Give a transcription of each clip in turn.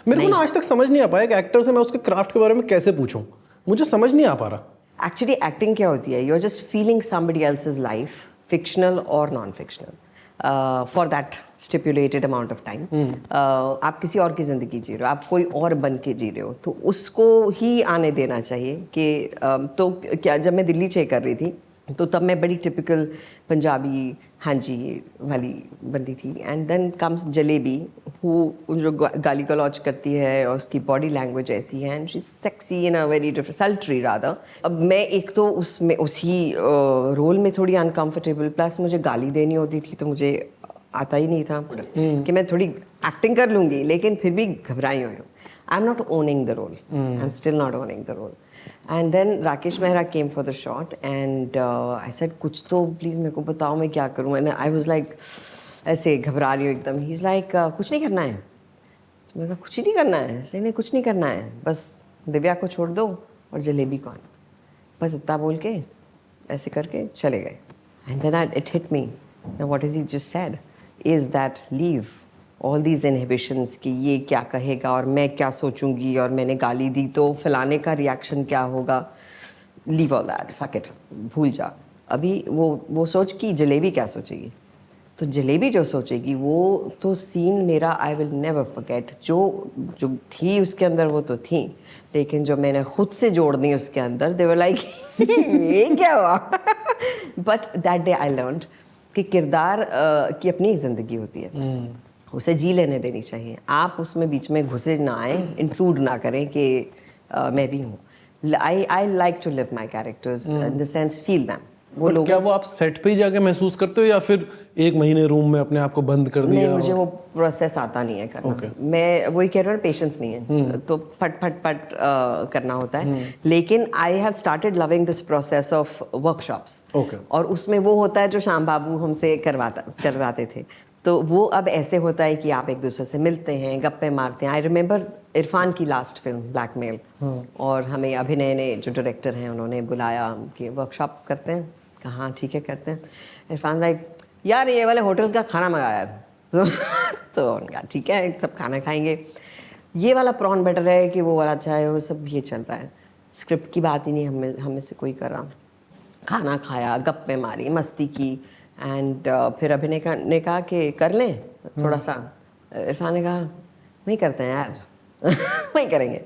मेरे को ना आज तक समझ नहीं आ पाया कि एक्टर से मैं उसके क्राफ्ट के बारे में कैसे पूछूं, मुझे समझ नहीं आ पा रहा। एक्चुअली एक्टिंग क्या होती है, you are just feeling somebody else's life, fictional और non fictional, for that stipulated amount of time. आप किसी और की ज़िंदगी जी रहे हो, आप कोई और बन के जी रहे हो, तो उसको ही आने देना चाहिए कि तो क्या, जब मैं दिल्ली चेक कर रही थी तो तब मैं बड़ी टिपिकल पंजाबी हाँ जी वाली बंदी थी। एंड देन कम्स जलेबी, वो जो गाली गलौज करती है और उसकी बॉडी लैंग्वेज ऐसी है, and she is sexy in a very different सल्ट्री rather. अब मैं एक तो उसमें उसी रोल में थोड़ी अनकंफर्टेबल, प्लस मुझे गाली देनी होती थी तो मुझे आता ही नहीं था कि मैं थोड़ी एक्टिंग कर लूँगी, लेकिन फिर भी घबराई हुई हूँ। I am not owning the role, I am still not owning the role. And then Rakesh Mehra came for the shot and I said कुछ तो प्लीज़ मेरे को बताओ मैं क्या करूँ। एंड आई वाज लाइक ऐसे घबरा रही हूँ एकदम। ही इज़ लाइक कुछ नहीं करना है। तो मैंने कहा कुछ ही नहीं करना है? इसलिए नहीं कुछ नहीं करना है, बस दिव्या को छोड़ दो और जलेबी को आने दो, बस इतना बोल के ऐसे करके चले गए। And then it hit me, what is he just said is that leave all these inhibitions कि ये क्या कहेगा और मैं क्या सोचूंगी और मैंने गाली दी तो फलाने का रिएक्शन क्या होगा। Leave all that, fuck it, भूल जा। अभी वो सोच कि जलेबी क्या सोचेगी, तो जलेबी जो सोचेगी वो तो सीन मेरा आई विल नेवर फॉरगेट। जो थी उसके अंदर वो तो थी, लेकिन जो मैंने खुद से जोड़ दी उसके अंदर, दे वर लाइक ये क्या हुआ। But that day I learned कि किरदार की अपनी एक ज़िंदगी होती है, उसे जी लेने देनी चाहिए। आप उसमें बीच में घुसे ना आए, इंट्रूड ना करें कि मैं भी हूँ। I like to live my characters in the sense feel them. वो लोग क्या वो आप सेट पे ही जाके महसूस करते हो या फिर एक महीने रूम में अपने आप को बंद कर दिया? नहीं, मुझे वो प्रोसेस आता नहीं है करना। मैं वही कह रहा हूँ, पेशेंस नहीं है, तो फट फट फट करना होता है। लेकिन I have started loving this process of workshops, और उसमें वो होता है जो श्याम बाबू हमसे करवाते थे। तो वो अब ऐसे होता है कि आप एक दूसरे से मिलते हैं, गप्पे मारते हैं। आई रिमेंबर इरफान की लास्ट फिल्म ब्लैकमेल, और हमें अभिनय ने जो डायरेक्टर हैं उन्होंने बुलाया कि वर्कशॉप करते हैं। कहाँ, ठीक है करते हैं। इरफान लाइक यार ये वाले होटल का खाना मंगाया है। तो उनका ठीक है, सब खाना खाएंगे। ये वाला प्रॉन बेटर है कि वो वाला अच्छा है, वो सब ये चल रहा है। स्क्रिप्ट की बात ही नहीं हमें से कोई कर रहा। खाना खाया, गप्पे मारी, मस्ती की। एंड फिर अभिनय ने कहा कि कर लें थोड़ा सा। इरफान ने कहा वही करते हैं यार। वही करेंगे।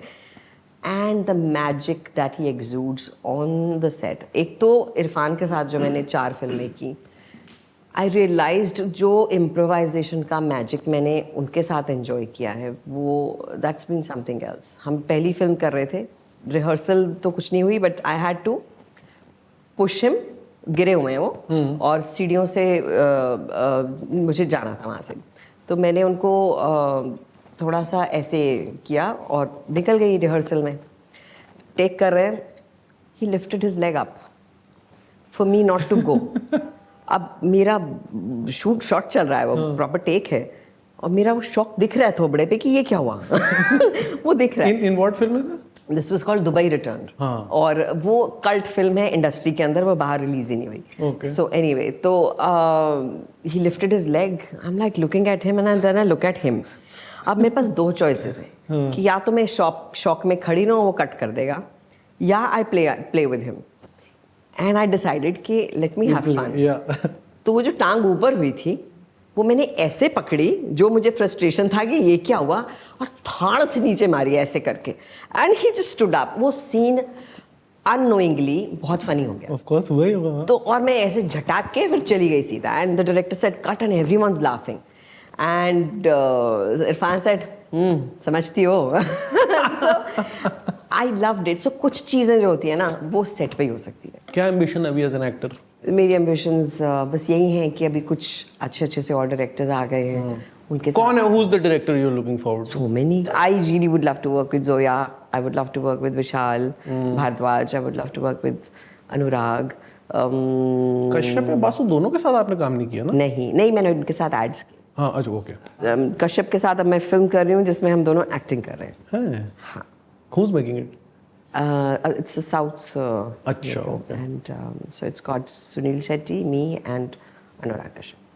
And the magic that he exudes on the set. एक तो इरफान के साथ जो मैंने 4 फिल्में की, आई रियलाइज्ड जो इम्प्रोवाइजेशन का मैजिक मैंने उनके साथ एंजॉय किया है, वो दैट्स बीन समथिंग एल्स। हम पहली फिल्म कर रहे थे, रिहर्सल तो कुछ नहीं हुई, but I had to push him. गिरे हुए हैं वो, और सीढ़ियों से मुझे जाना था वहाँ से, तो मैंने उनको थोड़ा सा ऐसे किया और निकल गई रिहर्सल में। टेक कर रहे हैं, he lifted his leg up for me not to go. अब मेरा शॉट चल रहा है, वो प्रॉपर टेक है, और मेरा वो शॉक दिख रहा है थोबड़े पे कि ये क्या हुआ। वो दिख रहा है। In what film is it? This was called Dubai returned. और वो कल्ट फिल्म है इंडस्ट्री के अंदर, वो बाहर रिलीज ही नहीं हुई। सो एनीवे, तो he lifted his leg, I am like looking at him and then I look at him. अब मेरे पास 2 चॉइसेस हैं कि या तो मैं शॉक में खड़ी रहूं, वो कट कर देगा, या I play with him. And I decided कि लेट मी हैव फन। तो वो जो टांग ऊपर हुई थी वो मैंने ऐसे पकड़ी, जो मुझे फ्रस्ट्रेशन था कि ये क्या हुआ, और थाड़ से नीचे मारी ऐसे करके। And he just stood up. वो सीन अननोइंगली बहुत फनी हो गया। ऑफ कोर्स हुआ ही होगा। तो और मैं ऐसे झटाक के फिर चली गई सीधा, and the director said cut and everyone's laughing. And Irfan said समझती हो। I loved it. सो कुछ चीज़ें जो होती है ना, वो सेट पे ही हो सकती है। क्या एम्बिशन अभी एज एन एक्टर? मेरी एम्बिशंस बस यही हैं कि अभी कुछ अच्छे से और डायरेक्टर्स आ गए हैं, उनके कौन है? Who is the director you are looking forward to? So many. I really would love to work with Zoya. I would love to work with Vishal Bhardwaj. I would love to work with Anurag. Kashyap या बासु दोनों के साथ आपने काम नहीं किया ना? नहीं, मैंने उनके साथ एड्स किए। हाँ, अच्छा, ओके। कश्यप के साथ अब मैं फिल्म कर रही हूँ जिसमें हम दोनों एक्टिंग कर रहे हैं। हाँ। Who's making it? It's a South. अच्छा, okay. And so it's got Sunil Shetty, me, and Anurag Kashyap.